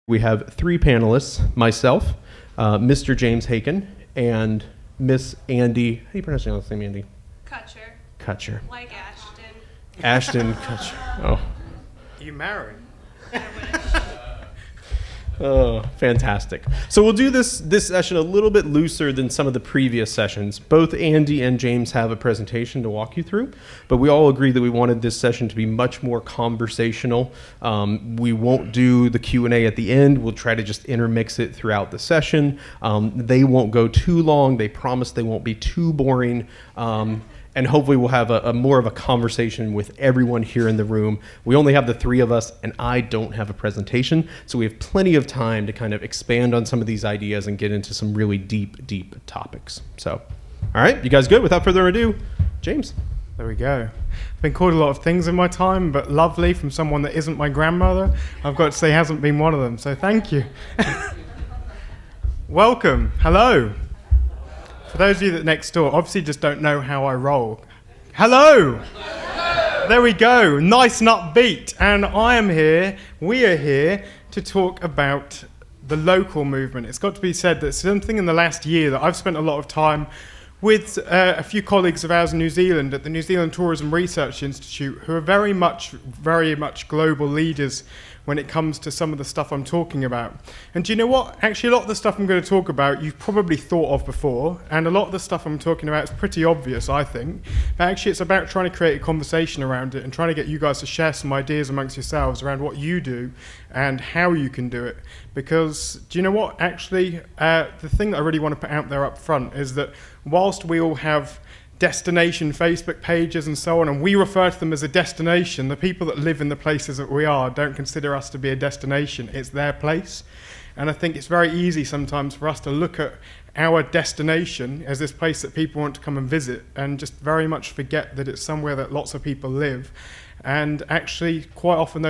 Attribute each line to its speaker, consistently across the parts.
Speaker 1: We have three panelists, myself, Mr. James Haken, and Miss Andy. How do you pronounce your last name, Andy? Kutcher.
Speaker 2: Like Ashton.
Speaker 1: Ashton Kutcher. Oh.
Speaker 3: You married?
Speaker 1: Oh, fantastic. So we'll do this session a little bit looser than some of the previous sessions. Both Andy and James have a presentation to walk you through, but we all agree that we wanted this session to be much more conversational. We won't do the Q&A at the end. We'll try to just intermix it throughout the session. They won't go too long. They promise they won't be too boring. And hopefully we'll have a more of a conversation with everyone here in the room. We only have the three of us, and I don't have a presentation, so we have plenty of time to kind of expand on some of these ideas and get into some really deep topics. So, all right, you guys good? Without further ado, James.
Speaker 3: There we go. I've been called a lot of things in my time, but lovely from someone that isn't my grandmother, I've got to say hasn't been one of them, so thank you. Welcome. Hello. For those of you that next door obviously just don't know how I roll. Hello! There we go, nice and upbeat. And we are here to talk about the local movement. It's got to be said that something in the last year that I've spent a lot of time with a few colleagues of ours in New Zealand at the New Zealand Tourism Research Institute, who are very much global leaders when it comes to some of the stuff I'm talking about. And do you know what? Actually, a lot of the stuff I'm going to talk about you've probably thought of before, and a lot of the stuff I'm talking about is pretty obvious, I think. But actually, it's about trying to create a conversation around it and trying to get you guys to share some ideas amongst yourselves around what you do and how you can do it. Because, do you know what? Actually, the thing that I really want to put out there up front is that whilst we all have destination Facebook pages and so on, and we refer to them as a destination, the people that live in the places that we are don't consider us to be a destination. It's their place. And I think it's very easy sometimes for us to look at our destination as this place that people want to come and visit and just very much forget that it's somewhere that lots of people live. And actually, quite often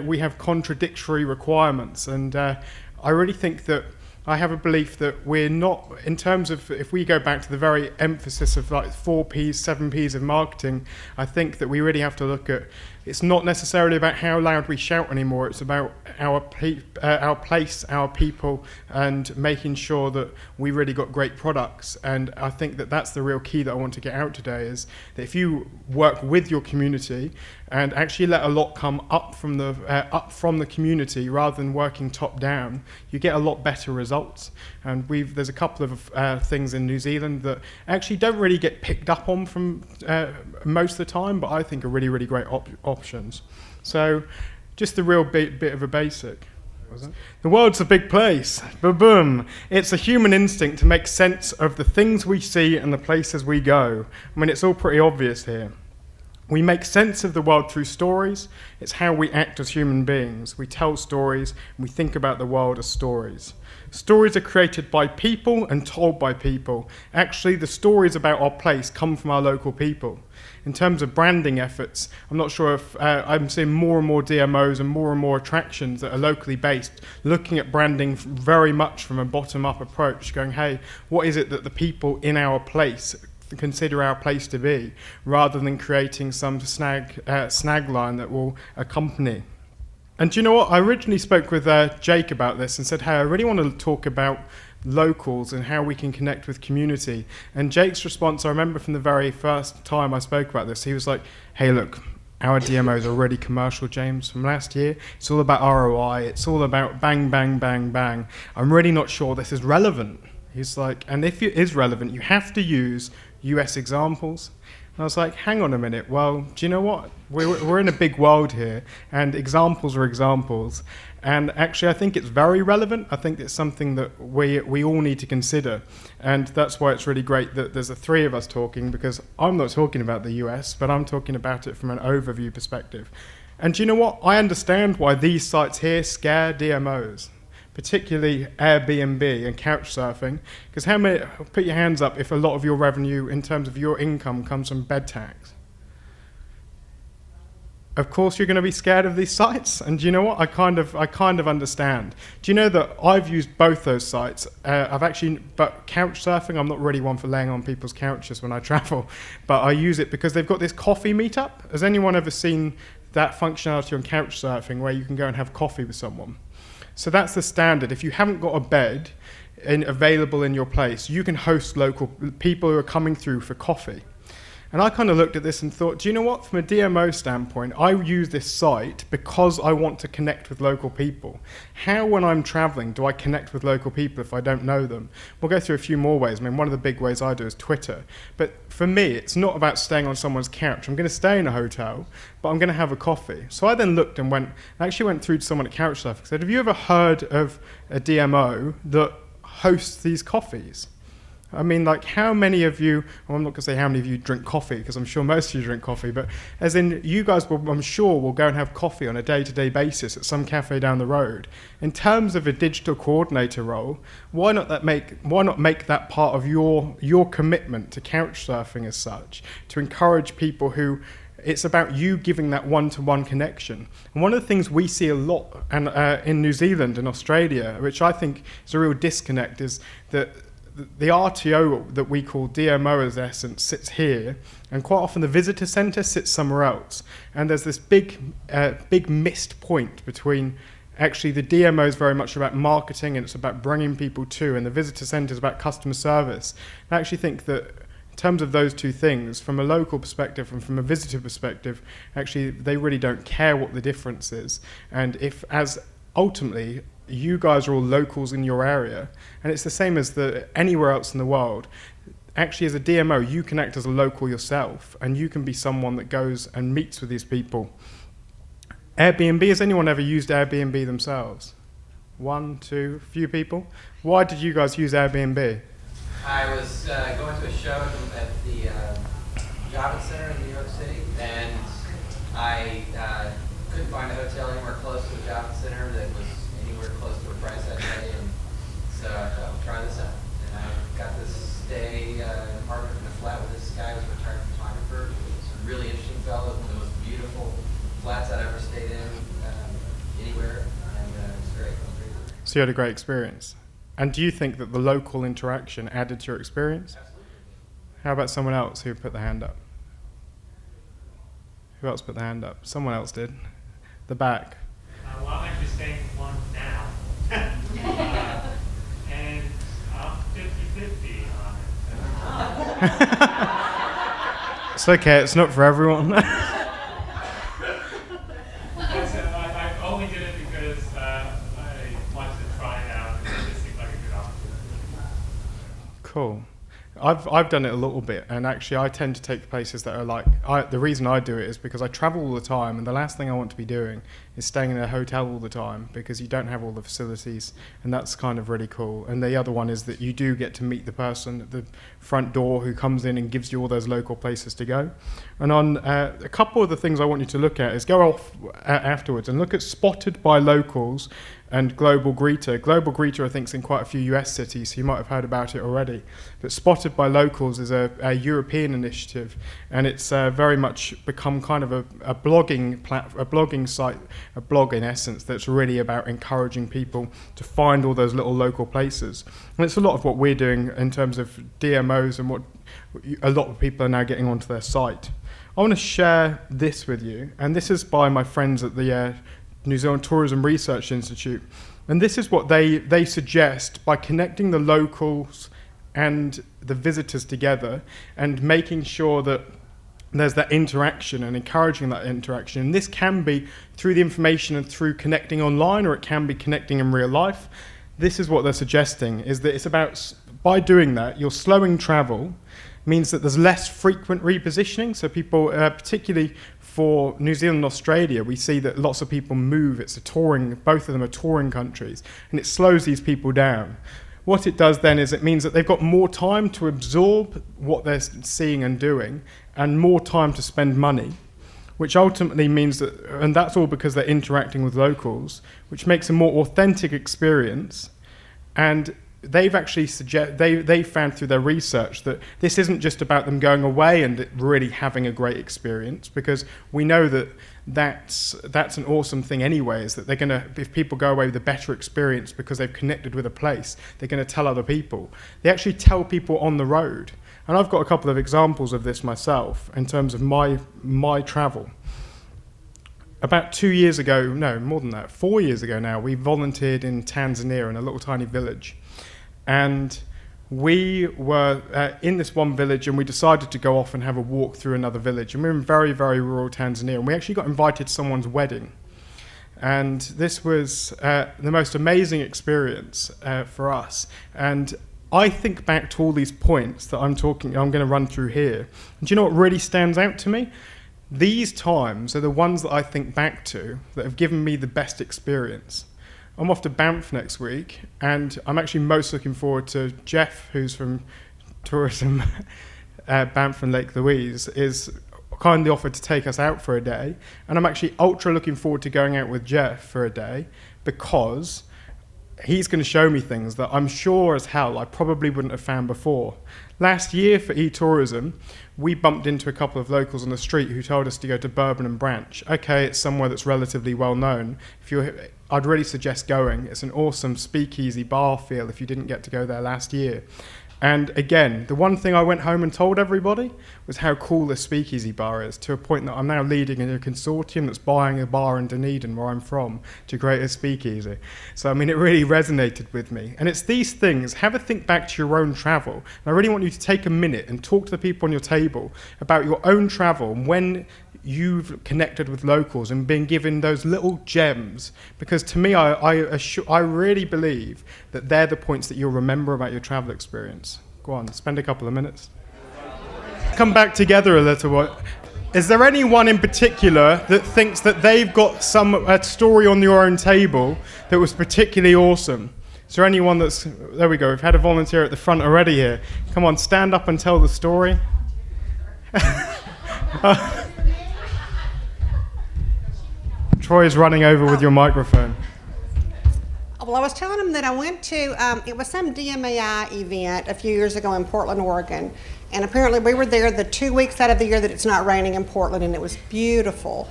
Speaker 3: we have contradictory requirements. And I really think that I have a belief that we're not, in terms of, if we go back to the very emphasis of like 4 Ps, 7 Ps of marketing, I think that we really have to look at, it's not necessarily about how loud we shout anymore, it's about our place, our people, and making sure that we really got great products. And I think that that's the real key that I want to get out today, is that if you work with your community and actually let a lot come up from the community rather than working top down, you get a lot better results. And there's a couple of things in New Zealand that actually don't really get picked up on from most of the time, but I think are really great options. So just the real bit of a basic. The world's a big place. Ba-boom. It's a human instinct to make sense of the things we see and the places we go. I mean, it's all pretty obvious here. We make sense of the world through stories. It's how we act as human beings. We tell stories, and we think about the world as stories. Stories are created by people and told by people. Actually, the stories about our place come from our local people. In terms of branding efforts, I'm not sure if I'm seeing more and more DMOs and more attractions that are locally based, looking at branding very much from a bottom-up approach, going, hey, what is it that the people in our place consider our place to be, rather than creating some snag line that will accompany. And do you know what? I originally spoke with Jake about this and said, hey, I really want to talk about locals and how we can connect with community. And Jake's response, I remember from the very first time I spoke about this, he was like, hey, look, our DMO is already commercial, James, from last year. It's all about ROI. It's all about bang, bang, bang, bang. I'm really not sure this is relevant. He's like, and if it is relevant, you have to use US examples. And I was like, hang on a minute. Well, do you know what? We're in a big world here, and examples are examples. And actually, I think it's very relevant. I think it's something that we all need to consider. And that's why it's really great that there's the three of us talking, because I'm not talking about the US, but I'm talking about it from an overview perspective. And do you know what? I understand why these sites here scare DMOs, particularly Airbnb and couchsurfing, because put your hands up if a lot of your revenue in terms of your income comes from bed tax. Of course you're going to be scared of these sites, and do you know what? I kind of understand. Do you know that I've used both those sites? But couchsurfing, I'm not really one for laying on people's couches when I travel, but I use it because they've got this coffee meetup. Has anyone ever seen that functionality on couchsurfing where you can go and have coffee with someone? So that's the standard. If you haven't got a bed available in your place, you can host local people who are coming through for coffee. And I kind of looked at this and thought, do you know what? From a DMO standpoint, I use this site because I want to connect with local people. How, when I'm traveling, do I connect with local people if I don't know them? We'll go through a few more ways. I mean, one of the big ways I do is Twitter. But for me, it's not about staying on someone's couch. I'm going to stay in a hotel, but I'm going to have a coffee. So I then looked and actually went through to someone at Couchsurfing and said, have you ever heard of a DMO that hosts these coffees? I mean, like, how many of you, well, I'm not going to say how many of you drink coffee, because I'm sure most of you drink coffee, but as in, you guys will, I'm sure, will go and have coffee on a day-to-day basis at some cafe down the road. In terms of a digital coordinator role, why not make that part of your commitment to Couchsurfing as such, to encourage people who, it's about you giving that one-to-one connection. And one of the things we see a lot in New Zealand and Australia, which I think is a real disconnect, is that the RTO that we call DMO as essence sits here, and quite often the visitor centre sits somewhere else. And there's this big missed point between, actually the DMO is very much about marketing and it's about bringing people to, and the visitor centre is about customer service. I actually think that in terms of those two things, from a local perspective and from a visitor perspective, actually they really don't care what the difference is. And if, as ultimately, you guys are all locals in your area, and it's the same as anywhere else in the world. Actually, as a DMO, you can act as a local yourself, and you can be someone that goes and meets with these people. Airbnb, has anyone ever used Airbnb themselves? One, two, few people? Why did you guys use Airbnb?
Speaker 2: I was going to a show at the Javits Center in New York City, and I couldn't find a hotel anywhere close to the Javits Center that was anywhere close to a price I'd pay, and so I thought, I'll try this out. And I got this stay in an apartment in a flat with this guy who was a retired photographer. He was a really interesting fellow, one of the most beautiful flats I'd ever stayed in anywhere, and it was great.
Speaker 3: So you had a great experience. And do you think that the local interaction added to your experience?
Speaker 2: Absolutely.
Speaker 3: How about someone else who put the hand up? Who else put the hand up? Someone else did. The back.
Speaker 4: Well, I'm actually staying with one now. And I'm 50-50 on it.
Speaker 3: It's okay, it's not for everyone.
Speaker 4: I only did it because I wanted to try it out, and it just seemed like a good opportunity.
Speaker 3: Cool. I've done it a little bit, and actually I tend to take places that are like, the reason I do it is because I travel all the time, and the last thing I want to be doing is staying in a hotel all the time, because you don't have all the facilities, and that's kind of really cool. And the other one is that you do get to meet the person at the front door who comes in and gives you all those local places to go. And on a couple of the things I want you to look at is go off afterwards and look at Spotted by Locals and Global Greeter. Global Greeter, I think, is in quite a few US cities, so you might have heard about it already. But Spotted by Locals is a European initiative, and it's very much become kind of a blogging site, a blog in essence, that's really about encouraging people to find all those little local places. And it's a lot of what we're doing in terms of DMOs and what a lot of people are now getting onto their site. I want to share this with you, and this is by my friends at the New Zealand Tourism Research Institute. And this is what they suggest by connecting the locals and the visitors together and making sure that there's that interaction and encouraging that interaction. And this can be through the information and through connecting online, or it can be connecting in real life. This is what they're suggesting, is that it's about, by doing that, you're slowing travel, means that there's less frequent repositioning. So people, particularly for New Zealand and Australia, we see that lots of people move. It's a touring, both of them are touring countries, and it slows these people down. What it does then is it means that they've got more time to absorb what they're seeing and doing, and more time to spend money, which ultimately means that, and that's all because they're interacting with locals, which makes a more authentic experience. And they've actually they found through their research that this isn't just about them going away and really having a great experience, because we know that that's an awesome thing anyway, is that they're going to, if people go away with a better experience because they've connected with a place, they're going to tell other people. They actually tell people on the road. And I've got a couple of examples of this myself in terms of my travel. about 2 years ago, no, more than that, 4 years ago now, we volunteered in Tanzania in a little tiny village. And we were in this one village, and we decided to go off and have a walk through another village. And we were in very, very rural Tanzania, and we actually got invited to someone's wedding. And this was the most amazing experience for us. And I think back to all these points that I'm going to run through here. And do you know what really stands out to me? These times are the ones that I think back to that have given me the best experience. I'm off to Banff next week, and I'm actually most looking forward to Jeff, who's from Tourism Banff and Lake Louise, is kindly offered to take us out for a day. And I'm actually ultra looking forward to going out with Jeff for a day, because he's going to show me things that I'm sure as hell I probably wouldn't have found before. Last year for e-tourism, we bumped into a couple of locals on the street who told us to go to Bourbon and Branch. Okay, it's somewhere that's relatively well known. I'd really suggest going. It's an awesome speakeasy bar feel if you didn't get to go there last year. And again, the one thing I went home and told everybody was how cool this speakeasy bar is, to a point that I'm now leading in a consortium that's buying a bar in Dunedin, where I'm from, to create a speakeasy. So, I mean, it really resonated with me. And it's these things. Have a think back to your own travel. And I really want you to take a minute and talk to the people on your table about your own travel and when you've connected with locals and been given those little gems. Because to me, I really believe that they're the points that you'll remember about your travel experience. Go on, spend a couple of minutes. Come back together a little. Is there anyone in particular that thinks that they've got a story on your own table that was particularly awesome? Is there anyone that's... There we go, we've had a volunteer at the front already here. Come on, stand up and tell the story. Troy's running over with your microphone.
Speaker 5: Well, I was telling them that I went to, it was some DMO event a few years ago in Portland, Oregon. And apparently we were there the 2 weeks out of the year that it's not raining in Portland, and it was beautiful.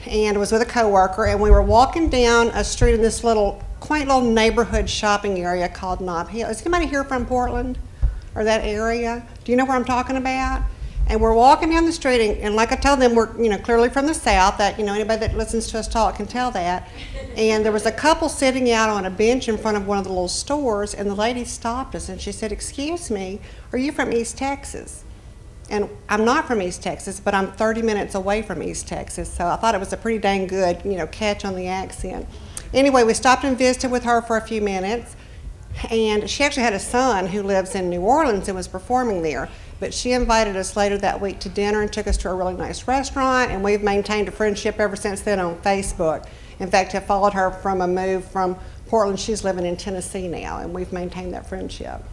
Speaker 5: And I was with a coworker, and we were walking down a street in this quaint little neighborhood shopping area called Nob Hill. Is anybody here from Portland or that area? Do you know where I'm talking about? And we're walking down the street, and like I told them, we're clearly from the South. That anybody that listens to us talk can tell that. And there was a couple sitting out on a bench in front of one of the little stores, and the lady stopped us, and she said, "Excuse me, are you from East Texas?" And I'm not from East Texas, but I'm 30 minutes away from East Texas, so I thought it was a pretty dang good catch on the accent. Anyway, we stopped and visited with her for a few minutes, and she actually had a son who lives in New Orleans and was performing there. But she invited us later that week to dinner and took us to a really nice restaurant, and we've maintained a friendship ever since then on Facebook. In fact, I followed her from a move from Portland. She's living in Tennessee now, and we've maintained that friendship.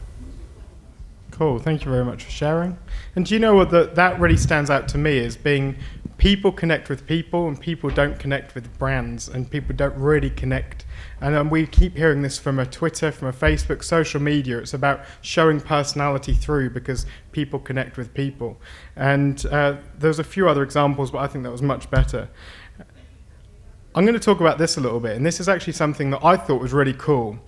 Speaker 3: Cool, thank you very much for sharing. And do you know what that really stands out to me is being people connect with people, and people don't connect with brands, and people don't really connect. And we keep hearing this from a Twitter, from a Facebook, social media. It's about showing personality through, because people connect with people. And there's a few other examples, but I think that was much better. I'm going to talk about this a little bit, and this is actually something that I thought was really cool.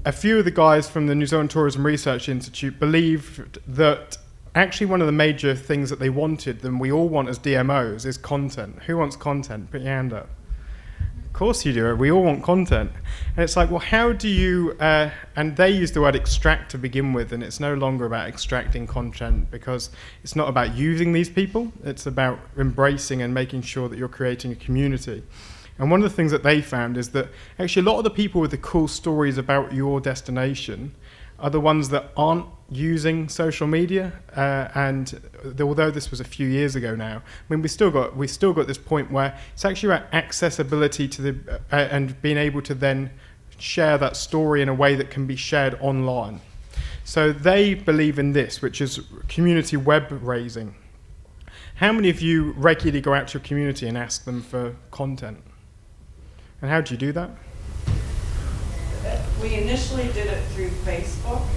Speaker 3: A few of the guys from the New Zealand Tourism Research Institute believed that actually one of the major things that they wanted, and we all want as DMOs, is content. Who wants content? Put your hand up. Of course you do. We all want content. And it's like, well, how do you... and they use the word extract to begin with, and it's no longer about extracting content, because it's not about using these people. It's about embracing and making sure that you're creating a community. And one of the things that they found is that actually a lot of the people with the cool stories about your destination are the ones that aren't using social media. Although this was a few years ago now, I mean, we still got this point where it's actually about accessibility to the and being able to then share that story in a way that can be shared online. So they believe in this, which is community web raising. How many of you regularly go out to your community and ask them for content? And how do you do that?
Speaker 6: We initially did it through Facebook,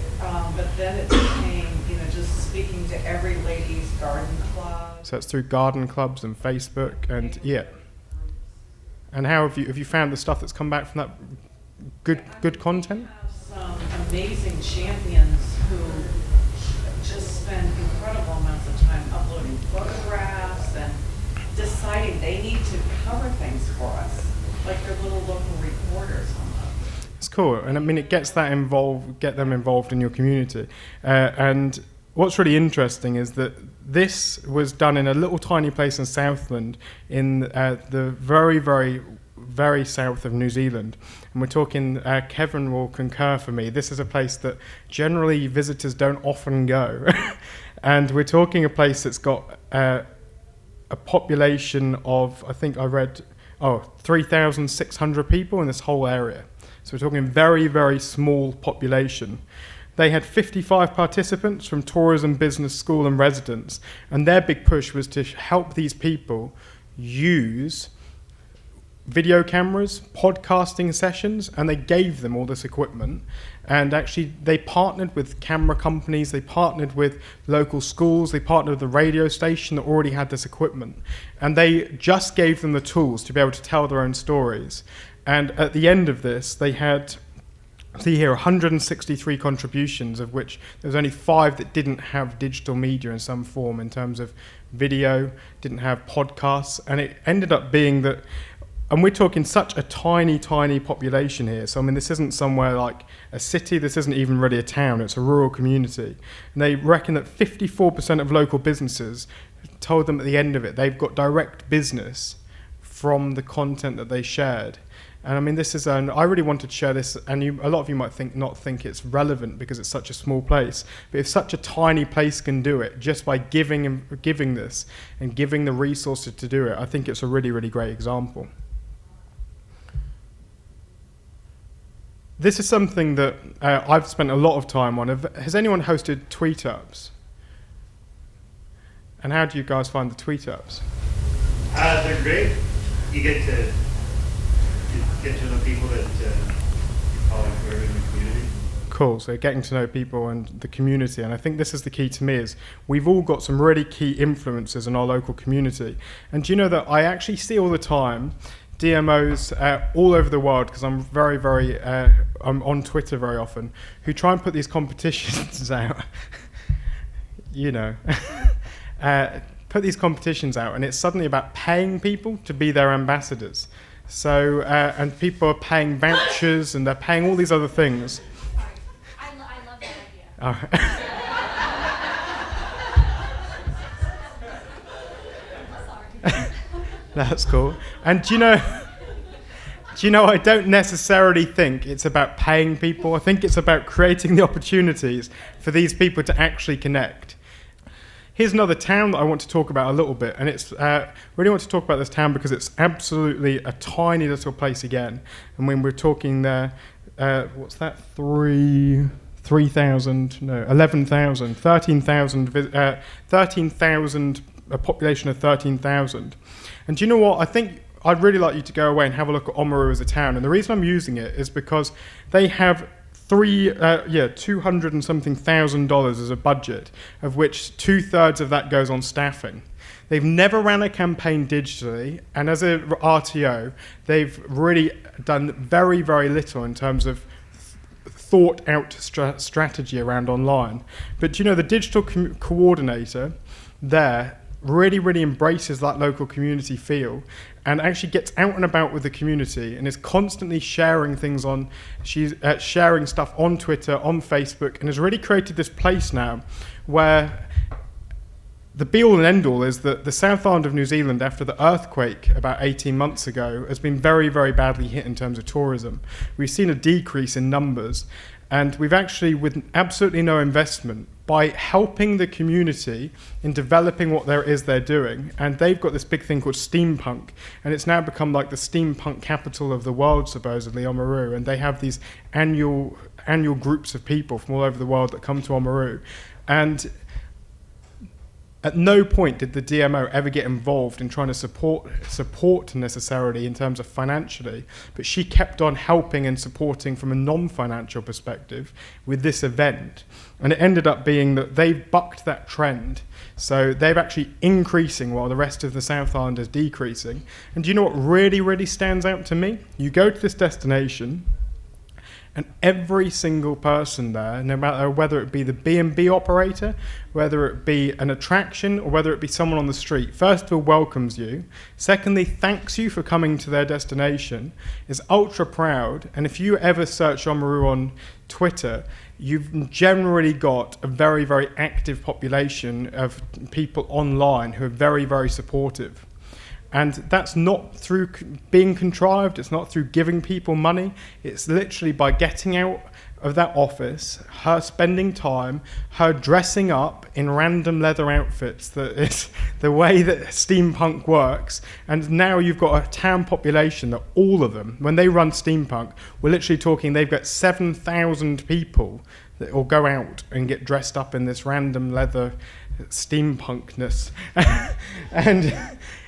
Speaker 6: but then it became, just speaking to every ladies' garden club.
Speaker 3: So it's through garden clubs and Facebook, and yeah. And how have you found the stuff that's come back from that good content?
Speaker 6: We have some amazing champions who just spend incredible amounts of time uploading photographs and just exciting. They need to cover things for us, like they're little local reporters almost.
Speaker 3: It's cool, and I mean it get them involved in your community. And what's really interesting is that this was done in a little tiny place in Southland, in the very, very, very south of New Zealand. And we're talking, Kevin will concur for me, this is a place that generally visitors don't often go. And we're talking a place that's got a population of, I think I read, 3,600 people in this whole area. So we're talking very, very small population. They had 55 participants from tourism, business, school and residents, and their big push was to help these people use video cameras, podcasting sessions, and they gave them all this equipment. And actually they partnered with camera companies, they partnered with local schools, they partnered with the radio station that already had this equipment, and they just gave them the tools to be able to tell their own stories. And at the end of this, they had, see here, 163 contributions, of which there was only 5 that didn't have digital media in some form in terms of video, didn't have podcasts, and it ended up being that, and we're talking such a tiny, tiny population here. So, I mean, this isn't somewhere like a city, this isn't even really a town, it's a rural community. And they reckon that 54% of local businesses told them at the end of it, they've got direct business from the content that they shared. And I mean, this is I really wanted to share this, and a lot of you might not think it's relevant because it's such a small place. But if such a tiny place can do it just by giving this and giving the resources to do it, I think it's a really, really great example. This is something that I've spent a lot of time on. Has anyone hosted tweet ups? And how do you guys find the tweet ups?
Speaker 7: They're great. You get to know people that follow in the community.
Speaker 3: Cool. So getting to know people and the community, and I think this is the key to me, is we've all got some really key influences in our local community. And do you know that I actually see all the time DMOs all over the world, because I'm very, very, I'm on Twitter very often, who try and put these competitions out, put these competitions out, and it's suddenly about paying people to be their ambassadors. So, and people are paying vouchers, and they're paying all these other things.
Speaker 8: Sorry. I love that idea. Sorry.
Speaker 3: That's cool. And do you know, I don't necessarily think it's about paying people. I think it's about creating the opportunities for these people to actually connect. Here's another town that I want to talk about a little bit, and it's really want to talk about this town because it's absolutely a tiny little place again. And when we're talking there, what's that? 11,000, 13,000, a population of 13,000. And do you know what? I think I'd really like you to go away and have a look at Oamaru as a town. And the reason I'm using it is because they have $200 and something thousand as a budget, of which 2/3 of that goes on staffing. They've never ran a campaign digitally, and as a RTO, they've really done very, very little in terms of thought out strategy around online. But you know, the digital coordinator there really, really embraces that local community feel and actually gets out and about with the community and is constantly sharing things on, she's sharing stuff on Twitter, on Facebook, and has really created this place now where the be-all and end-all is that the South Island of New Zealand, after the earthquake about 18 months ago, has been very, very badly hit in terms of tourism. We've seen a decrease in numbers, and we've actually, with absolutely no investment, by helping the community in developing what there is they're doing, and they've got this big thing called steampunk, and it's now become like the steampunk capital of the world, supposedly, Oamaru, and they have these annual groups of people from all over the world that come to Oamaru, and at no point did the DMO ever get involved in trying to support necessarily in terms of financially, but she kept on helping and supporting from a non-financial perspective with this event. And it ended up being that they've bucked that trend. So they've actually increasing while the rest of the South Island is decreasing. And do you know what really, really stands out to me? You go to this destination And every single person there, no matter whether it be the B&B operator, whether it be an attraction, or whether it be someone on the street, first of all, welcomes you. Secondly, thanks you for coming to their destination, is ultra proud. And if you ever search Oamaru on Twitter, you've generally got a very, very active population of people online who are very, very supportive. And that's not through being contrived, it's not through giving people money, it's literally by getting out of that office, her spending time, her dressing up in random leather outfits. That is the way that steampunk works. And now you've got a town population that all of them, when they run steampunk, we're literally talking they've got 7,000 people that will go out and get dressed up in this random leather steampunkness. And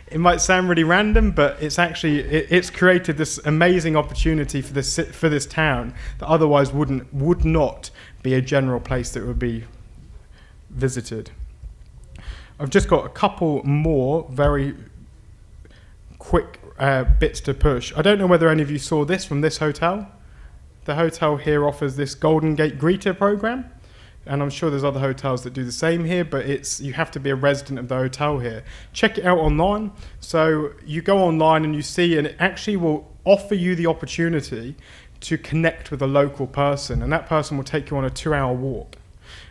Speaker 3: it might sound really random, but it's actually it's created this amazing opportunity for this town that otherwise would not be a general place that would be visited. I've just got a couple more very quick bits to push. I don't know whether any of you saw this from this hotel. The hotel here offers this Golden Gate Greeter program. And I'm sure there's other hotels that do the same here, but you have to be a resident of the hotel here. Check it out online. So you go online and you see, and it actually will offer you the opportunity to connect with a local person, and that person will take you on a 2-hour walk.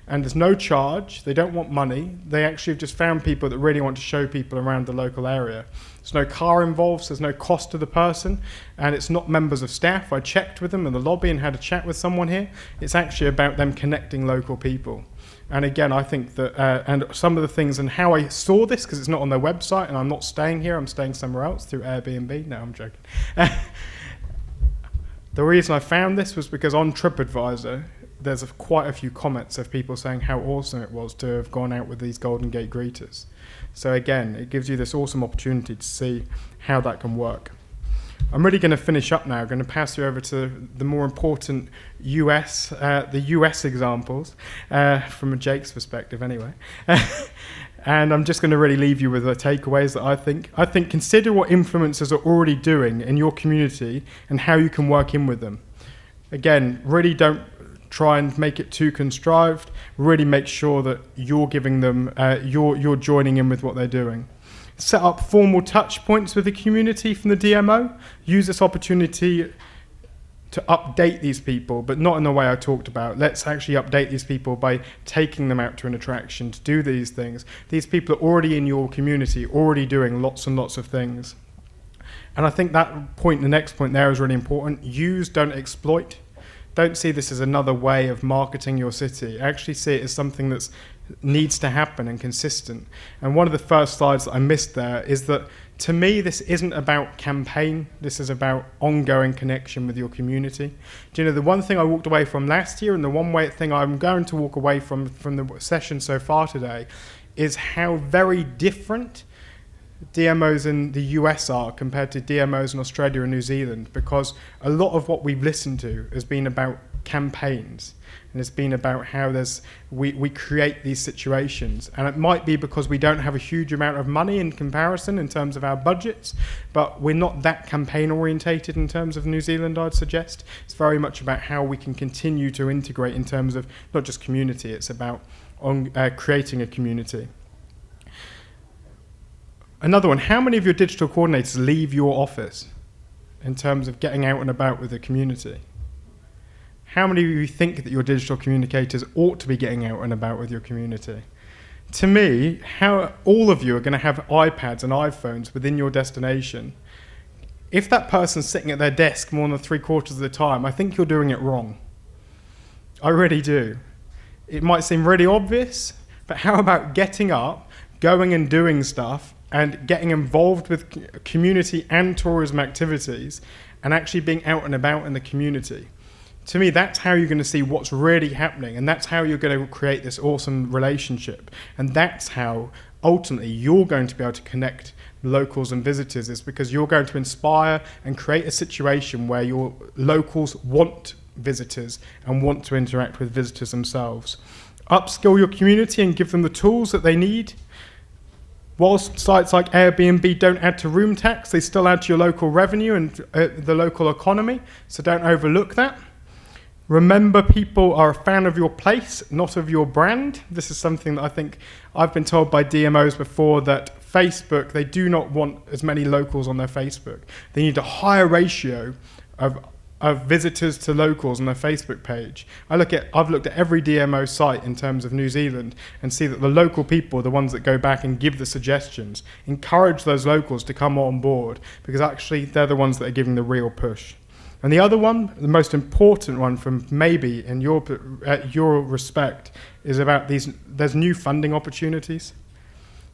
Speaker 3: And there's no charge, they don't want money, they actually have just found people that really want to show people around the local area. There's no car involved, so there's no cost to the person, and it's not members of staff. I checked with them in the lobby and had a chat with someone here. It's actually about them connecting local people. And again, I think that, and some of the things and how I saw this, because it's not on their website, and I'm not staying here, I'm staying somewhere else through Airbnb. No, I'm joking. The reason I found this was because on TripAdvisor, there's quite a few comments of people saying how awesome it was to have gone out with these Golden Gate greeters. So again, it gives you this awesome opportunity to see how that can work. I'm really going to finish up now. I'm going to pass you over to the more important the US examples, from Jake's perspective anyway. And I'm just going to really leave you with the takeaways that I think consider what influencers are already doing in your community and how you can work in with them. Again, really don't try and make it too contrived. Really make sure that you're giving them, you're joining in with what they're doing. Set up formal touch points with the community from the DMO. Use this opportunity to update these people, but not in the way I talked about. Let's actually update these people by taking them out to an attraction to do these things. These people are already in your community, already doing lots and lots of things. And I think that point, the next point there is really important. Use, don't exploit. Don't see this as another way of marketing your city. Actually see it as something that needs to happen and consistent. And one of the first slides that I missed there is that, to me, this isn't about campaign. This is about ongoing connection with your community. Do you know, the one thing I walked away from last year, and the one thing I'm going to walk away from the session so far today, is how very different DMOs in the US are compared to DMOs in Australia and New Zealand, because a lot of what we've listened to has been about campaigns, and it's been about how we create these situations. And it might be because we don't have a huge amount of money in comparison in terms of our budgets, but we're not that campaign orientated in terms of New Zealand, I'd suggest. It's very much about how we can continue to integrate in terms of not just community, it's about creating a community. Another one, how many of your digital coordinators leave your office in terms of getting out and about with the community? How many of you think that your digital communicators ought to be getting out and about with your community? To me, how all of you are going to have iPads and iPhones within your destination. If that person's sitting at their desk more than 3/4 of the time, I think you're doing it wrong. I really do. It might seem really obvious, but how about getting up, going and doing stuff, and getting involved with community and tourism activities, and actually being out and about in the community? To me, that's how you're going to see what's really happening, and that's how you're going to create this awesome relationship. And that's how, ultimately, you're going to be able to connect locals and visitors, is because you're going to inspire and create a situation where your locals want visitors and want to interact with visitors themselves. Upskill your community and give them the tools that they need. Whilst sites like Airbnb don't add to room tax, they still add to your local revenue and the local economy, so don't overlook that. Remember, people are a fan of your place, not of your brand. This is something that I think I've been told by DMOs before, that Facebook, they do not want as many locals on their Facebook. They need a higher ratio of visitors to locals on their Facebook page. I've looked at every DMO site in terms of New Zealand and see that the local people are the ones that go back and give the suggestions. Encourage those locals to come on board, because actually they're the ones that are giving the real push. And the other one, the most important one from maybe in your respect, is about there's new funding opportunities.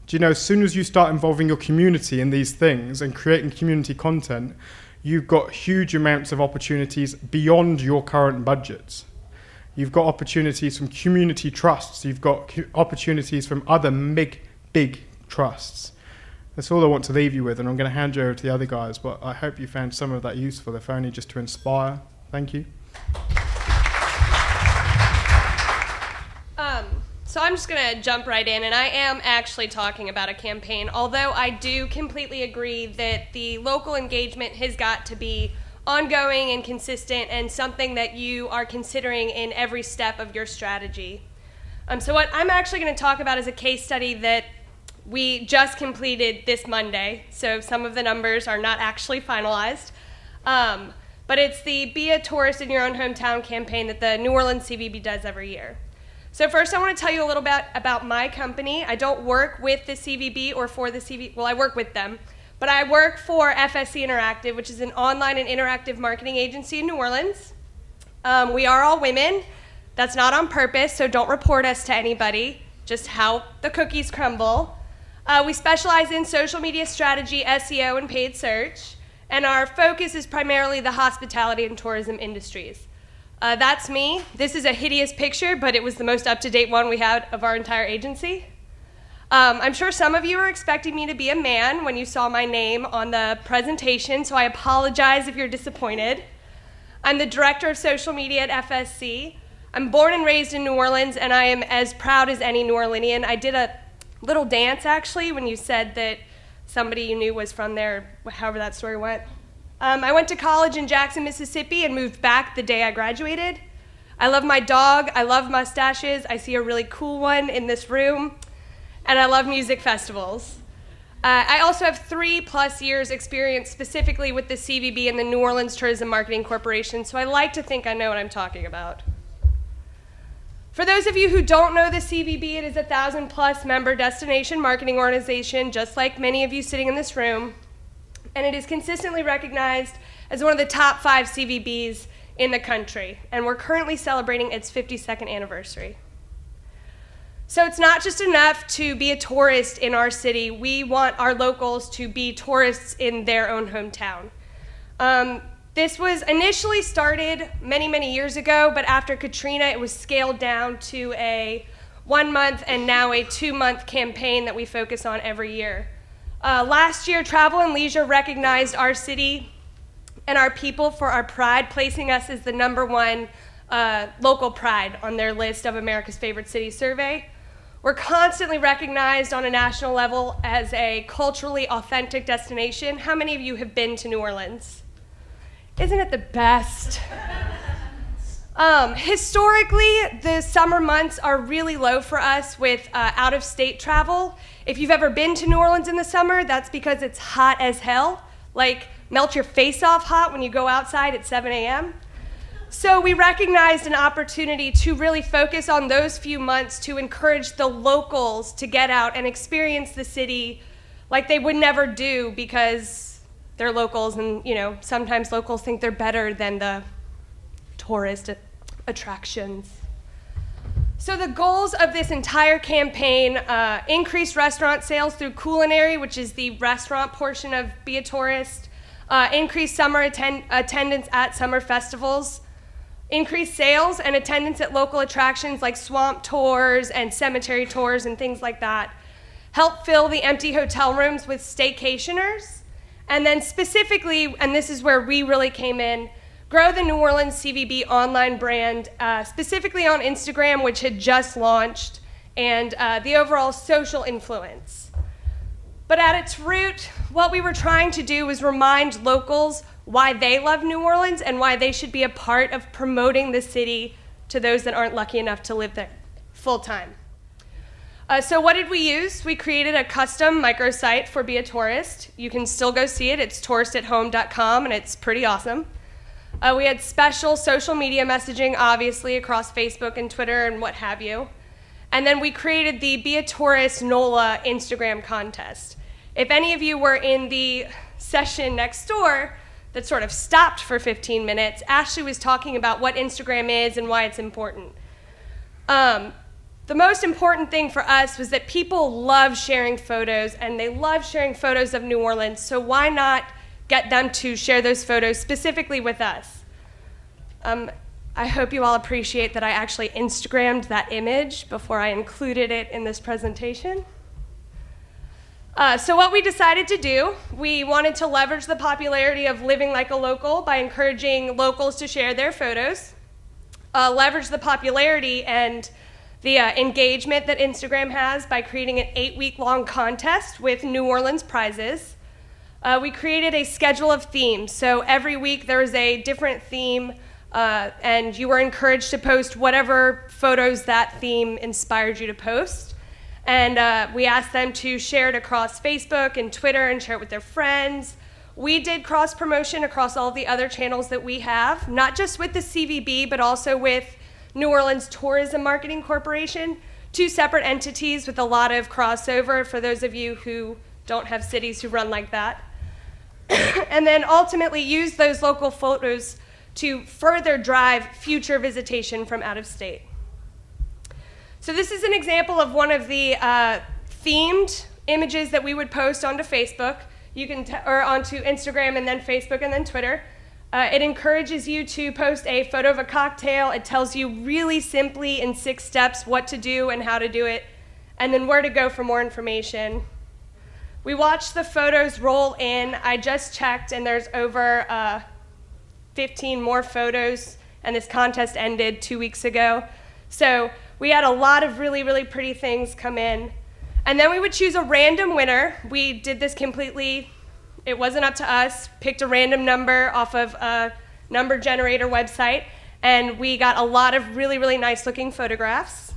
Speaker 3: Do you know, as soon as you start involving your community in these things and creating community content, you've got huge amounts of opportunities beyond your current budgets. You've got opportunities from community trusts. You've got opportunities from other big trusts. That's all I want to leave you with, and I'm going to hand you over to the other guys, but I hope you found some of that useful, if only just to inspire. Thank you.
Speaker 9: So I'm just going to jump right in, and I am actually talking about a campaign, although I do completely agree that the local engagement has got to be ongoing and consistent, and something that you are considering in every step of your strategy. So what I'm actually going to talk about is a case study that we just completed this Monday, so some of the numbers are not actually finalized. But it's the Be a Tourist in Your Own Hometown campaign that the New Orleans CVB does every year. So first I want to tell you a little bit about my company. I don't work with the CVB or for the CVB, well, I work with them, but I work for FSC Interactive, which is an online and interactive marketing agency in New Orleans. We are all women. That's not on purpose, so don't report us to anybody, just how the cookies crumble. We specialize in social media strategy, SEO, and paid search, and our focus is primarily the hospitality and tourism industries. That's me. This is a hideous picture, but it was the most up-to-date one we had of our entire agency. I'm sure some of you are expecting me to be a man when you saw my name on the presentation, so I apologize if you're disappointed. I'm the director of social media at FSC. I'm born and raised in New Orleans, and I am as proud as any New Orleanian. I did a little dance, actually, when you said that somebody you knew was from there, however that story went. I went to college in Jackson, Mississippi, and moved back the day I graduated. I love my dog, I love mustaches, I see a really cool one in this room, and I love music festivals. I also have 3+ years experience specifically with the CVB and the New Orleans Tourism Marketing Corporation, so I like to think I know what I'm talking about. For those of you who don't know the CVB, it is a 1,000+ member destination marketing organization, just like many of you sitting in this room, and it is consistently recognized as one of the top 5 CVBs in the country, and we're currently celebrating its 52nd anniversary. So it's not just enough to be a tourist in our city. We want our locals to be tourists in their own hometown. This was initially started many years ago, but after Katrina, it was scaled down to a 1-month and now a 2-month campaign that we focus on every year. Last year, Travel and Leisure recognized our city and our people for our pride, placing us as the #1 local pride on their list of America's Favorite Cities survey. We're constantly recognized on a national level as a culturally authentic destination. How many of you have been to New Orleans? Isn't it the best? Historically, the summer months are really low for us with out-of-state travel. If you've ever been to New Orleans in the summer, that's because it's hot as hell, like melt your face off hot when you go outside at 7 a.m. So we recognized an opportunity to really focus on those few months to encourage the locals to get out and experience the city like they would never do because they're locals, and sometimes locals think they're better than the tourist attractions. So the goals of this entire campaign, increase restaurant sales through culinary, which is the restaurant portion of Be a Tourist, increase summer attendance at summer festivals, increase sales and attendance at local attractions like swamp tours and cemetery tours and things like that, help fill the empty hotel rooms with staycationers, and then specifically, and this is where we really came in, grow the New Orleans CVB online brand, specifically on Instagram, which had just launched, and the overall social influence. But at its root, what we were trying to do was remind locals why they love New Orleans and why they should be a part of promoting the city to those that aren't lucky enough to live there full time. So what did we use? We created a custom microsite for Be a Tourist. You can still go see it. It's touristathome.com, and it's pretty awesome. We had special social media messaging, obviously, across Facebook and Twitter and what have you. And then we created the Be a Tourist NOLA Instagram contest. If any of you were in the session next door that sort of stopped for 15 minutes, Ashley was talking about what Instagram is and why it's important. The most important thing for us was that people love sharing photos, and they love sharing photos of New Orleans, so why not get them to share those photos specifically with us? I hope you all appreciate that I actually Instagrammed that image before I included it in this presentation. So what we decided to do, we wanted to leverage the popularity of living like a local by encouraging locals to share their photos, leverage the popularity and the engagement that Instagram has by creating an 8-week-long contest with New Orleans prizes. We created a schedule of themes. So every week there was a different theme, and you were encouraged to post whatever photos that theme inspired you to post. And we asked them to share it across Facebook and Twitter and share it with their friends. We did cross-promotion across all the other channels that we have, not just with the CVB, but also with New Orleans Tourism Marketing Corporation, 2 separate entities with a lot of crossover for those of you who don't have cities who run like that. And then ultimately use those local photos to further drive future visitation from out of state. So this is an example of one of the themed images that we would post onto Facebook. You can or onto Instagram and then Facebook and then Twitter. It encourages you to post a photo of a cocktail. It tells you really simply in 6 steps what to do and how to do it, and then where to go for more information. We watched the photos roll in. I just checked, and there's over 15 more photos, and this contest ended 2 weeks ago. So we had a lot of really, really pretty things come in. And then we would choose a random winner. We did this completely. It wasn't up to us, picked a random number off of a number generator website, and we got a lot of really, really nice looking photographs.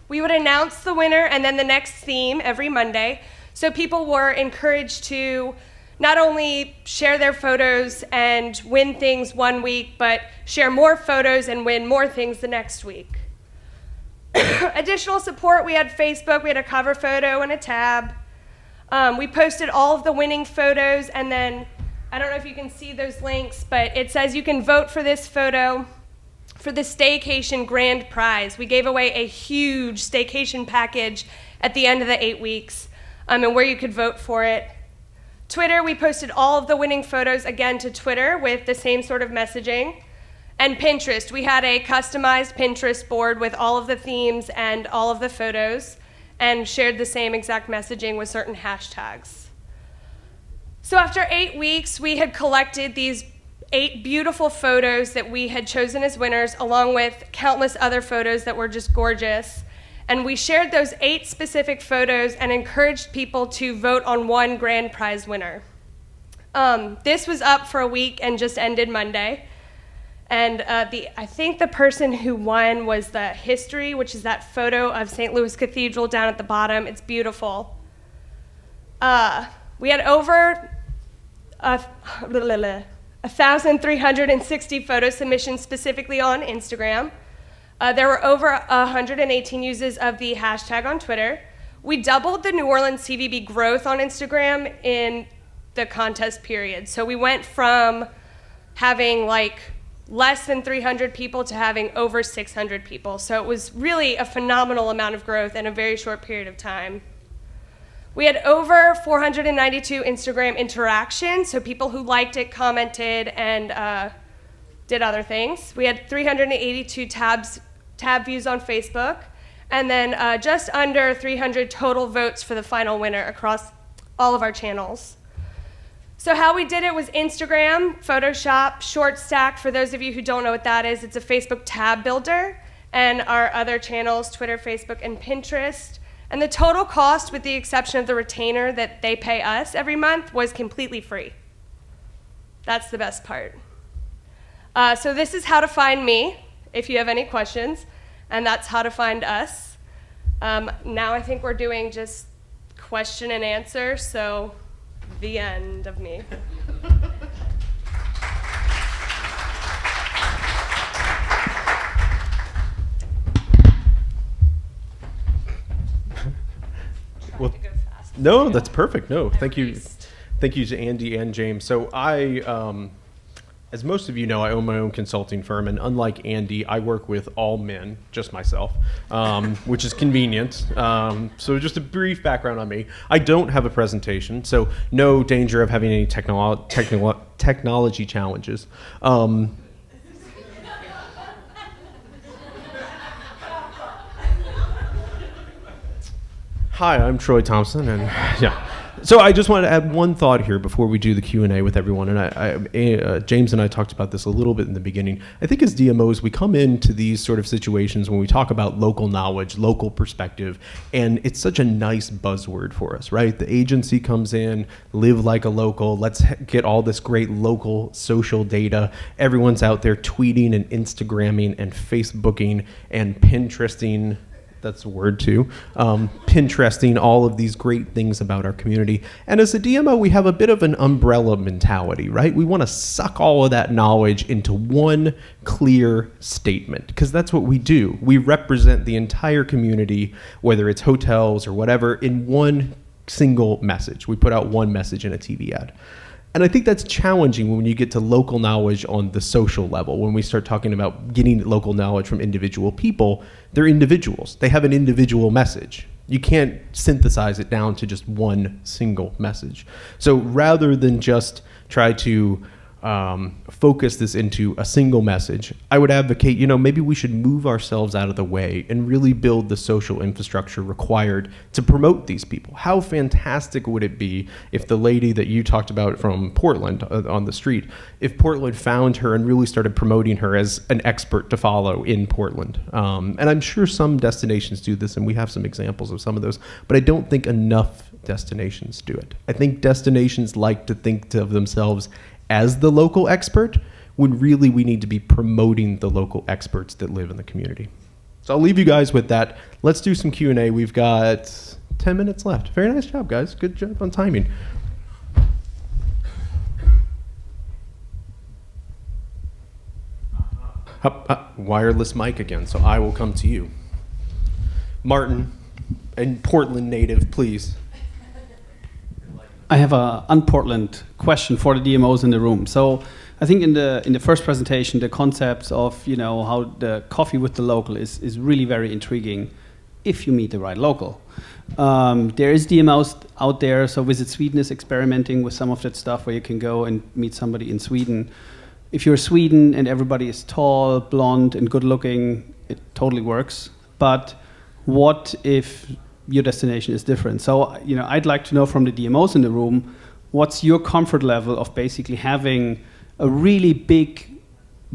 Speaker 9: We would announce the winner and then the next theme every Monday, so people were encouraged to not only share their photos and win things one week, but share more photos and win more things the next week. Additional support, we had Facebook, we had a cover photo and a tab. We posted all of the winning photos, and then, I don't know if you can see those links, but it says you can vote for this photo for the Staycation Grand Prize. We gave away a huge staycation package at the end of the 8 weeks, and where you could vote for it. Twitter, we posted all of the winning photos again to Twitter with the same sort of messaging. And Pinterest, we had a customized Pinterest board with all of the themes and all of the photos, and shared the same exact messaging with certain hashtags. So after 8 weeks, we had collected these 8 beautiful photos that we had chosen as winners, along with countless other photos that were just gorgeous. And we shared those 8 specific photos and encouraged people to vote on one grand prize winner. This was up for a week and just ended Monday. And I think the person who won was the History, which is that photo of St. Louis Cathedral down at the bottom. It's beautiful. We had over 1,360 photo submissions specifically on Instagram. There were over 118 uses of the hashtag on Twitter. We doubled the New Orleans CVB growth on Instagram in the contest period. So we went from having like less than 300 people to having over 600 people. So it was really a phenomenal amount of growth in a very short period of time. We had over 492 Instagram interactions, so people who liked it, commented, and did other things. We had 382 tab views on Facebook, and then just under 300 total votes for the final winner across all of our channels. So how we did it was Instagram, Photoshop, Short Stack. For those of you who don't know what that is, it's a Facebook tab builder, and our other channels, Twitter, Facebook, and Pinterest. And the total cost, with the exception of the retainer that they pay us every month, was completely free. That's the best part. So this is how to find me, if you have any questions, and that's how to find us. Now I think we're doing just question and answer, so the end of me.
Speaker 1: Well,
Speaker 9: to go fast.
Speaker 1: no, that's perfect. No, thank you.
Speaker 9: Priest.
Speaker 1: Thank you to Andy and James. So as most of you know, I own my own consulting firm, and unlike Andy, I work with all men, just myself, which is convenient. So just a brief background on me. I don't have a presentation, so no danger of having any technology challenges. Hi, I'm Troy Thompson, and yeah. So I just wanted to add one thought here before we do the Q&A with everyone, and James and I talked about this a little bit in the beginning. I think as DMOs, we come into these sort of situations when we talk about local knowledge, local perspective, and it's such a nice buzzword for us, right? The agency comes in, live like a local, let's get all this great local social data. Everyone's out there tweeting and Instagramming and Facebooking and Pinteresting. That's a word too. Pinteresting all of these great things about our community. And as a DMO, we have a bit of an umbrella mentality, right? We want to suck all of that knowledge into one clear statement, because that's what we do. We represent the entire community, whether it's hotels or whatever, in one single message. We put out one message in a TV ad. And I think that's challenging when you get to local knowledge on the social level. When we start talking about getting local knowledge from individual people, they're individuals. They have an individual message. You can't synthesize it down to just one single message. So rather than just try to focus this into a single message, I would advocate, maybe we should move ourselves out of the way and really build the social infrastructure required to promote these people. How fantastic would it be if the lady that you talked about from Portland on the street, if Portland found her and really started promoting her as an expert to follow in Portland? And I'm sure some destinations do this, and we have some examples of some of those, but I don't think enough destinations do it. I think destinations like to think of themselves as the local expert, when really we need to be promoting the local experts that live in the community. So I'll leave you guys with that. Let's do some Q&A. We've got 10 minutes left. Very nice job, guys. Good job on timing. Wireless mic again, so I will come to you. Martin, and Portland native, please.
Speaker 10: I have a un-Portland question for the DMOs in the room. So I think in the first presentation, the concepts of how the coffee with the local is really very intriguing if you meet the right local. There is DMOs out there. So Visit Sweden is experimenting with some of that stuff where you can go and meet somebody in Sweden. If you're Sweden and everybody is tall, blonde, and good looking, it totally works. But what if your destination is different? So, I'd like to know from the DMOs in the room, what's your comfort level of basically having a really big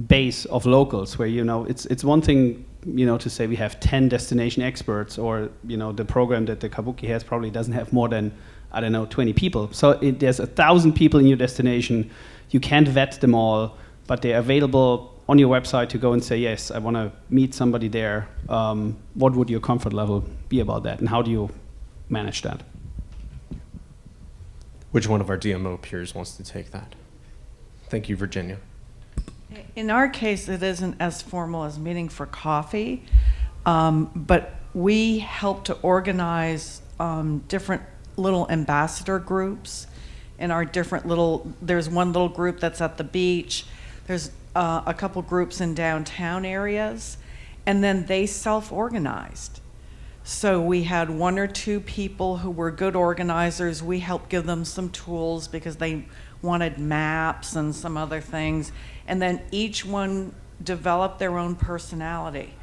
Speaker 10: base of locals where, it's one thing, to say we have 10 destination experts, or, the program that the Kabuki has probably doesn't have more than, 20 people. So there's 1,000 people in your destination. You can't vet them all, but they're available on your website to go and say, yes, I want to meet somebody there. What would your comfort level be about that, and how do you manage that?
Speaker 1: Which one of our DMO peers wants to take that? Thank you, Virginia.
Speaker 6: In our case, it isn't as formal as meeting for coffee, but we help to organize different little ambassador groups in our different there's one little group that's at the beach. There's a couple groups in downtown areas, and then they self-organized. So we had one or two people who were good organizers. We helped give them some tools because they wanted maps and some other things. And then each one developed their own personality.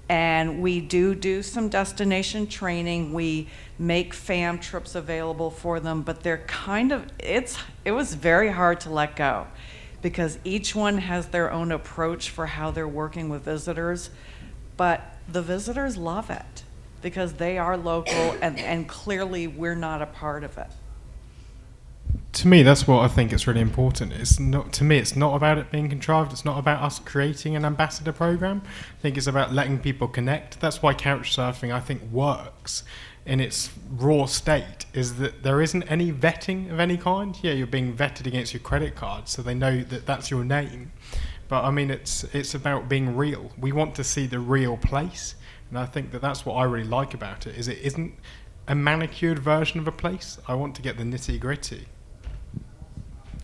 Speaker 6: And we do some destination training. We make fam trips available for them, but they're it was very hard to let go, because each one has their own approach for how they're working with visitors. But the visitors love it because they are local, and clearly we're not a part of it.
Speaker 3: to me, that's what I think is really important. It's not, to me, it's not about it being contrived. It's not about us creating an ambassador program. I think it's about letting people connect. That's why couchsurfing, I think, works in its raw state, is that there isn't any vetting of any kind. Yeah, you're being vetted against your credit card, so they know that that's your name. But I mean, it's about being real. We want to see the real place, and I think that that's what I really like about it. Is it isn't a manicured version of a place. I want to get the nitty gritty.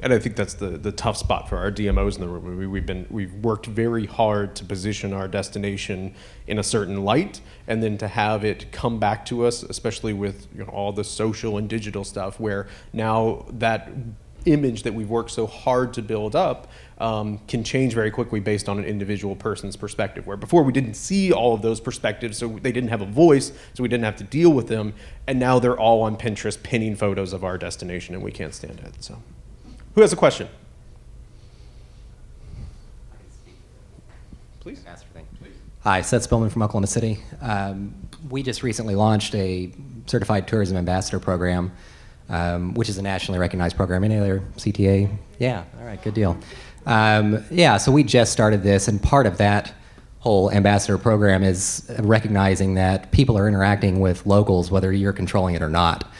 Speaker 1: And I think that's the tough spot for our DMOs in the room. We've worked very hard to position our destination in a certain light, and then to have it come back to us, especially with all the social and digital stuff, where now that image that we've worked so hard to build up can change very quickly based on an individual person's perspective. Where before we didn't see all of those perspectives, so they didn't have a voice, so we didn't have to deal with them, and now they're all on Pinterest pinning photos of our destination, and we can't stand it. So. Who has a question? Please.
Speaker 11: Hi, Seth Spillman from Oklahoma City. We just recently launched a Certified Tourism Ambassador program, which is a nationally recognized program. Any other CTA? Yeah, all right, good deal. So we just started this, and part of that whole ambassador program is recognizing that people are interacting with locals, whether you're controlling it or not.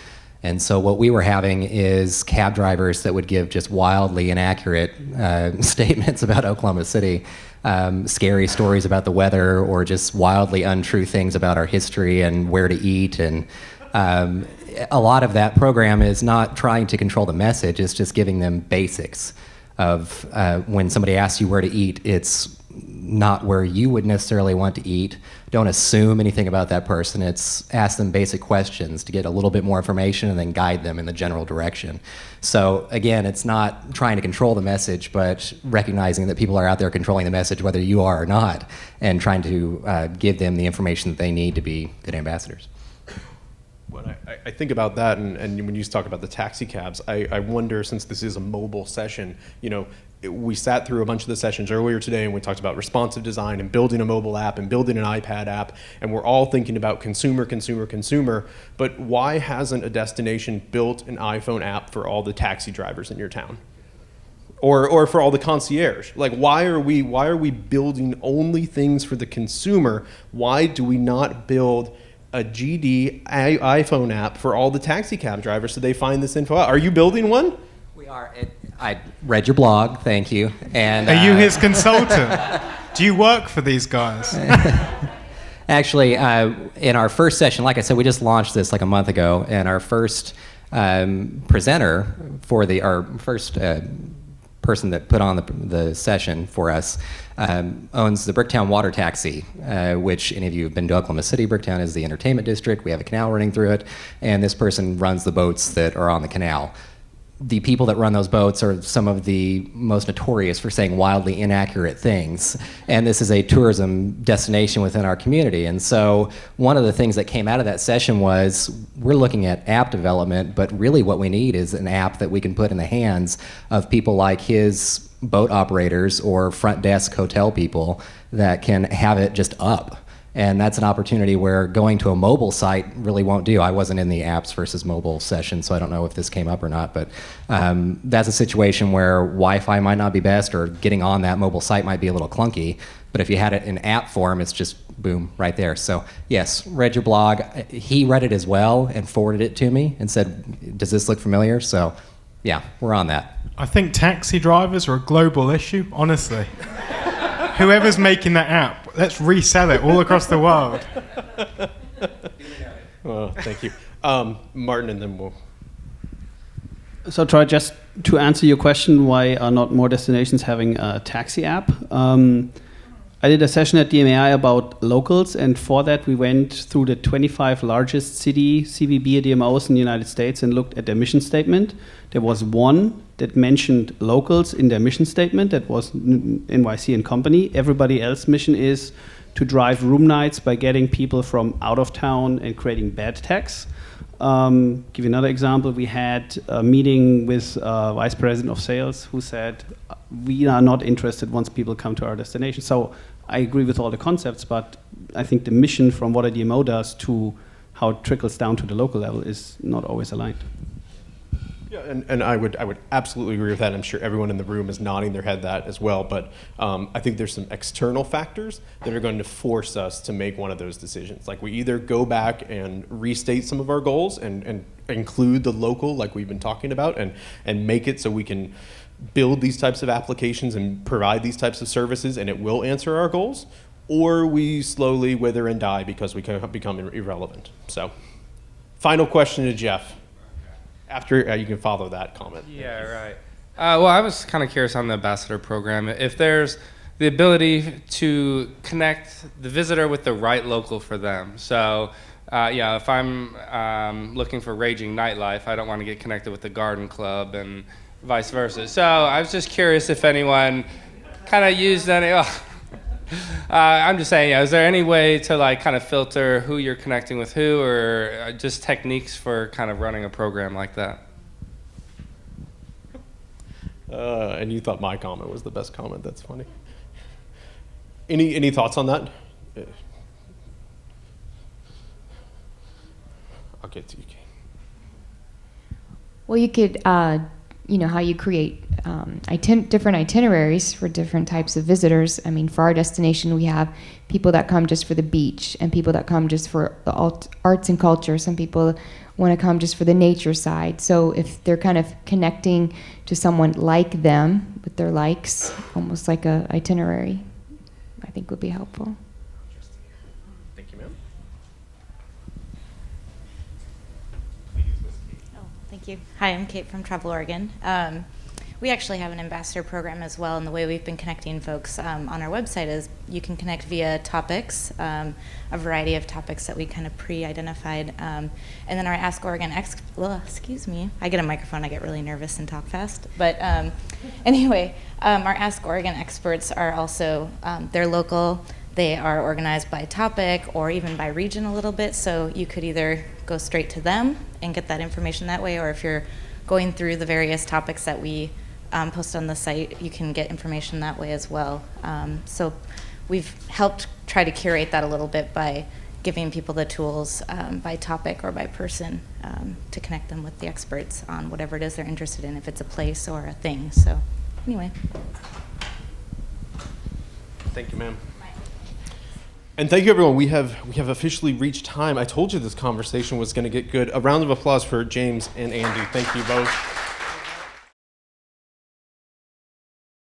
Speaker 11: And so what we were having is cab drivers that would give just wildly inaccurate statements about Oklahoma City, scary stories about the weather, or just wildly untrue things about our history and where to eat. And a lot of that program is not trying to control the message, it's just giving them basics of when somebody asks you where to eat, it's not where you would necessarily want to eat. Don't assume anything about that person. It's ask them basic questions to get a little bit more information and then guide them in the general direction. So again, it's not trying to control the message, but recognizing that people are out there controlling the message whether you are or not, and trying to give them the information that they need to be good ambassadors.
Speaker 1: When I think about that, and when you talk about the taxi cabs, I wonder, since this is a mobile session, we sat through a bunch of the sessions earlier today and we talked about responsive design and building a mobile app and building an iPad app, and we're all thinking about consumer, but why hasn't a destination built an iPhone app for all the taxi drivers in your town? Or for all the concierge? Like, why are we building only things for the consumer? Why do we not build a GD iPhone app for all the taxi cab drivers so they find this info out? Are you building one?
Speaker 11: We are. I read your blog, thank you. And
Speaker 3: are you his consultant? Do you work for these guys?
Speaker 11: Actually, in our first session, like I said, we just launched this like a month ago, and our first presenter for our first person that put on the session for us owns the Bricktown Water Taxi, which any of you have been to Oklahoma City. Bricktown is the entertainment district. We have a canal running through it, and this person runs the boats that are on the canal. The people that run those boats are some of the most notorious for saying wildly inaccurate things, and this is a tourism destination within our community. And so one of the things that came out of that session was we're looking at app development, but really what we need is an app that we can put in the hands of people like his boat operators or front desk hotel people that can have it just up. And that's an opportunity where going to a mobile site really won't do. I wasn't in the apps versus mobile session, so I don't know if this came up or not, but that's a situation where Wi-Fi might not be best, or getting on that mobile site might be a little clunky, but if you had it in app form, it's just boom, right there. So yes, read your blog. He read it as well and forwarded it to me and said, does this look familiar? So yeah, we're on that.
Speaker 3: I think taxi drivers are a global issue, honestly. Whoever's making that app, let's resell it all across the world.
Speaker 1: Well, thank you. Martin, and then we'll...
Speaker 10: So Troy, just to answer your question, why are not more destinations having a taxi app? I did a session at DMAI about locals, and for that we went through the 25 largest city CVB DMOs in the United States and looked at their mission statement. There was one that mentioned locals in their mission statement, that was NYC and Company. Everybody else's mission is to drive room nights by getting people from out of town and creating bad tax. Give you another example. We had a meeting with Vice President of Sales who said, we are not interested once people come to our destination. So I agree with all the concepts, but I think the mission from what a DMO does to how it trickles down to the local level is not always aligned.
Speaker 1: Yeah, and I would absolutely agree with that. I'm sure everyone in the room is nodding their head that as well. But I think there's some external factors that are going to force us to make one of those decisions. Like we either go back and restate some of our goals and include the local, like we've been talking about, and make it so we can build these types of applications and provide these types of services, and it will answer our goals, or we slowly wither and die because we can become irrelevant. So, final question to Jeff. After you can follow that comment.
Speaker 12: Yeah, right. Well, I was kind of curious on the ambassador program. If there's the ability to connect the visitor with the right local for them. So, if I'm looking for raging nightlife, I don't want to get connected with the garden club and vice versa. So I was just curious if anyone kind of used any. I'm just saying, is there any way to like kind of filter who you're connecting with who, or just techniques for kind of running a program like that?
Speaker 1: And you thought my comment was the best comment. That's funny. Any thoughts on that? I'll get to you, Kate.
Speaker 13: Well, you could, how you create different itineraries for different types of visitors. I mean, for our destination, we have people that come just for the beach and people that come just for the arts and culture. Some people want to come just for the nature side. So if they're kind of connecting to someone like them with their likes, almost like a itinerary, I think would be helpful.
Speaker 1: Thank you, ma'am.
Speaker 14: Thank you. Hi, I'm Kate from Travel Oregon. We actually have an ambassador program as well, and the way we've been connecting folks on our website is you can connect via topics, a variety of topics that we kind of pre-identified, and then our Ask Oregon excuse me, I get a microphone, I get really nervous and talk fast, but anyway, our Ask Oregon experts are also, they're local, they are organized by topic or even by region a little bit, so you could either go straight to them and get that information that way, or if you're going through the various topics that we post on the site, you can get information that way as well. So we've helped try to curate that a little bit by giving people the tools by topic or by person to connect them with the experts on whatever it is they're interested in, if it's a place or a thing. So anyway.
Speaker 1: Thank you, ma'am. And thank you, everyone. We have officially reached time. I told you this conversation was going to get good. A round of applause for James and Andy. Thank you both.